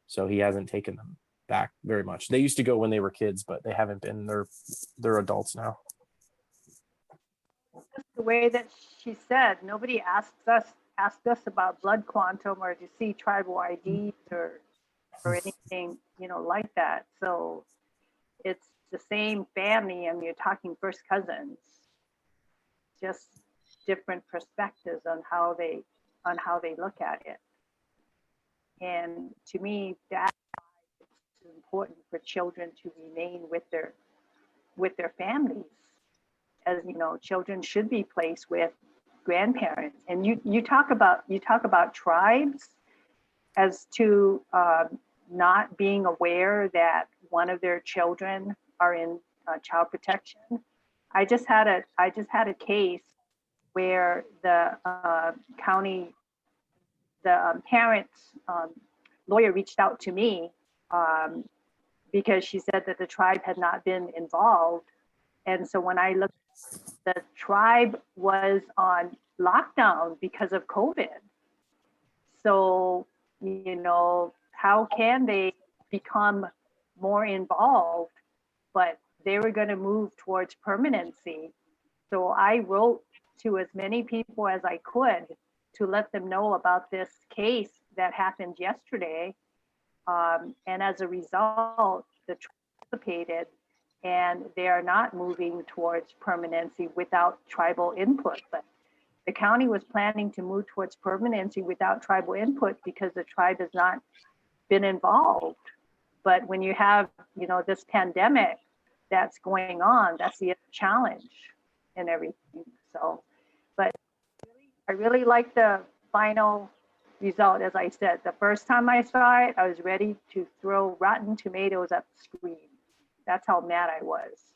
So he hasn't taken them back very much. They used to go when they were kids, but they haven't been. They're adults now. The way that she said, nobody asked us about blood quantum or to see tribal IDs or anything, like that. So it's the same family, and you're talking first cousins, just different perspectives on how they look at it. And to me, that's important for children to remain with their families. As children should be placed with grandparents. And you talk about tribes as to not being aware that one of their children are in child protection. I just had a case where the county, the parents' lawyer reached out to me because she said that the tribe had not been involved. And so when I looked, the tribe was on lockdown because of COVID. So, you know, how can they become more involved? But they were going to move towards permanency. So I wrote to as many people as I could to let them know about this case that happened yesterday. And as a result, the tribe participated, and they are not moving towards permanency without tribal input. But the county was planning to move towards permanency without tribal input because the tribe has not been involved. But when you have, you know, this pandemic that's going on, that's the challenge and everything. So, but I really like the final result. As I said, the first time I saw it, I was ready to throw rotten tomatoes at the screen. That's how mad I was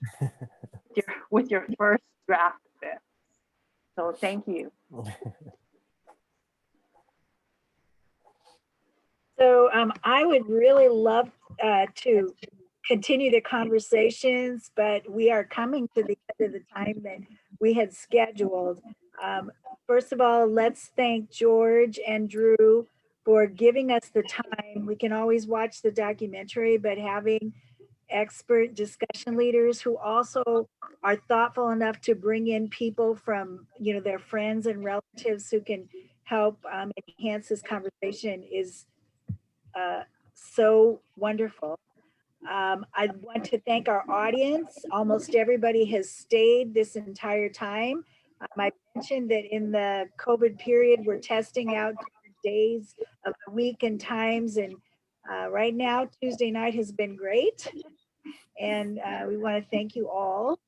with your first draft of it. So thank you. So I would really love to continue the conversations, but we are coming to the end of the time that we had scheduled. First of all, let's thank George and Drew for giving us the time. We can always watch the documentary, but having expert discussion leaders who also are thoughtful enough to bring in people from, you know, their friends and relatives who can help enhance this conversation is so wonderful. I want to thank our audience. Almost everybody has stayed this entire time. I mentioned that in the COVID period, we're testing out days of the week and times. And right now, Tuesday night has been great. And we want to thank you all.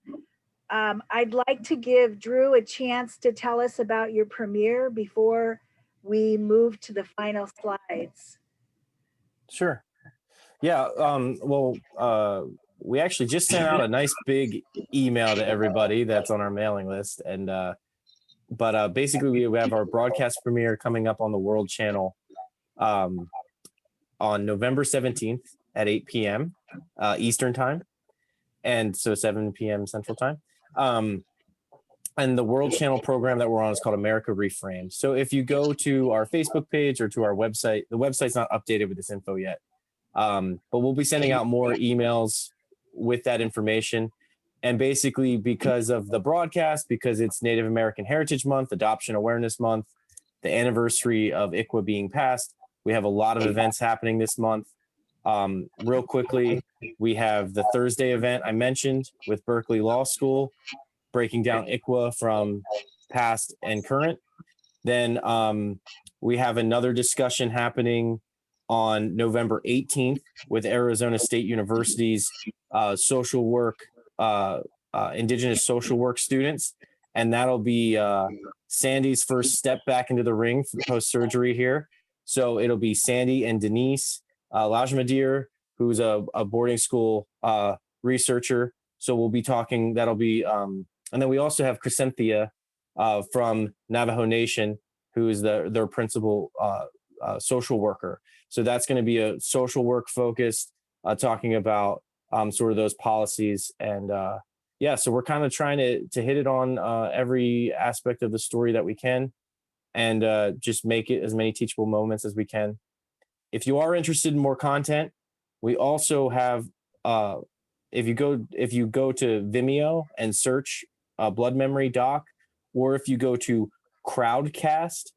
I'd like to give Drew a chance to tell us about your premiere before we move to the final slides. Sure. Yeah. We actually just sent out a nice big email to everybody that's on our mailing list. And, but basically we have our broadcast premiere coming up on the World Channel on November 17th at 8 p.m. Eastern time. And so 7 p.m. Central time. And the World Channel program that we're on is called America Reframed. So if you go to our Facebook page or to our website, the website's not updated with this info yet. But we'll be sending out more emails with that information. And basically because of the broadcast, because it's Native American Heritage Month, Adoption Awareness Month, the anniversary of ICWA being passed, we have a lot of events happening this month. Real quickly, we have the Thursday event I mentioned with Berkeley Law School, breaking down ICWA from past and current. Then we have another discussion happening on November 18th with Arizona State University's social work, Indigenous social work students. And that'll be Sandy's first step back into the ring for post-surgery here. So it'll be Sandy and Denise Lajmadir, who's a boarding school researcher. So we'll be talking, that'll be, and then we also have Crescentia from Navajo Nation, who is their principal social worker. So that's going to be a social work focused, talking about sort of those policies. And yeah, so we're kind of trying to hit it on every aspect of the story that we can, and just make it as many teachable moments as we can. If you are interested in more content, we also have, if you go to Vimeo and search Blood Memory Doc, or if you go to Crowdcast,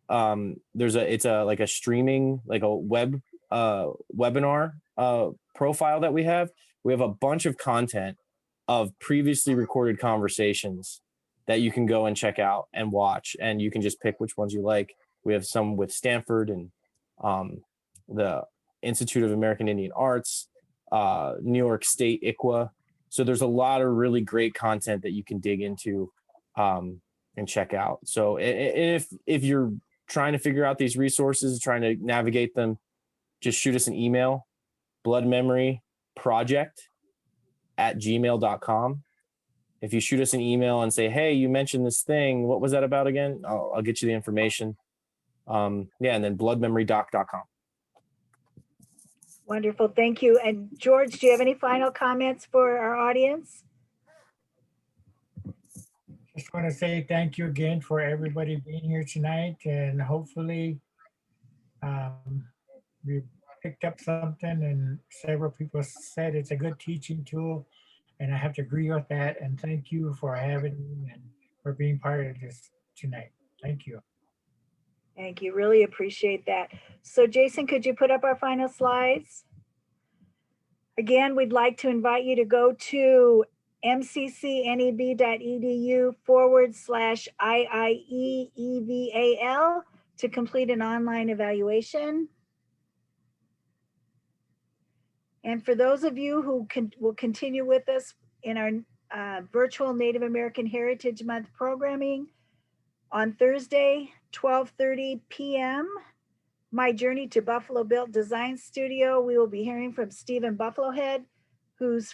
it's like a streaming, like a web webinar profile that we have. We have a bunch of content of previously recorded conversations that you can go and check out and watch, and you can just pick which ones you like. We have some with Stanford and the Institute of American Indian Arts, New York State ICWA. So there's a lot of really great content that you can dig into and check out. So if you're trying to figure out these resources, trying to navigate them, just shoot us an email, bloodmemoryproject@gmail.com. If you shoot us an email and say, hey, you mentioned this thing, what was that about again? I'll get you the information. Yeah, and then bloodmemorydoc.com. Wonderful, thank you. And George, do you have any final comments for our audience? Just want to say thank you again for everybody being here tonight, and hopefully We picked up something and several people said it's a good teaching tool. And I have to agree with that. And thank you for having me and for being part of this tonight. Thank you. Thank you. Really appreciate that. So Jason, could you put up our final slides? Again, we'd like to invite you to go to mccneb.edu/IIEEVAL to complete an online evaluation. And for those of you who will continue with us in our virtual Native American Heritage Month programming, on Thursday, 12:30 p.m., My Journey to Buffalo Built Design Studio, we will be hearing from Stephen Buffalohead, who is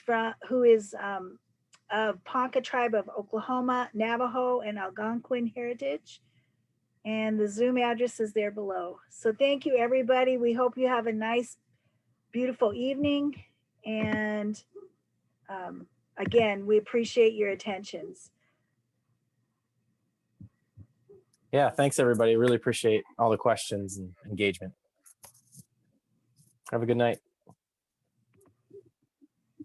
of Ponca Tribe of Oklahoma, Navajo, and Algonquin heritage. And the Zoom address is there below. So thank you, everybody. We hope you have a nice, beautiful evening. And again, we appreciate your attentions. Yeah, thanks everybody. Really appreciate all the questions and engagement. Have a good night.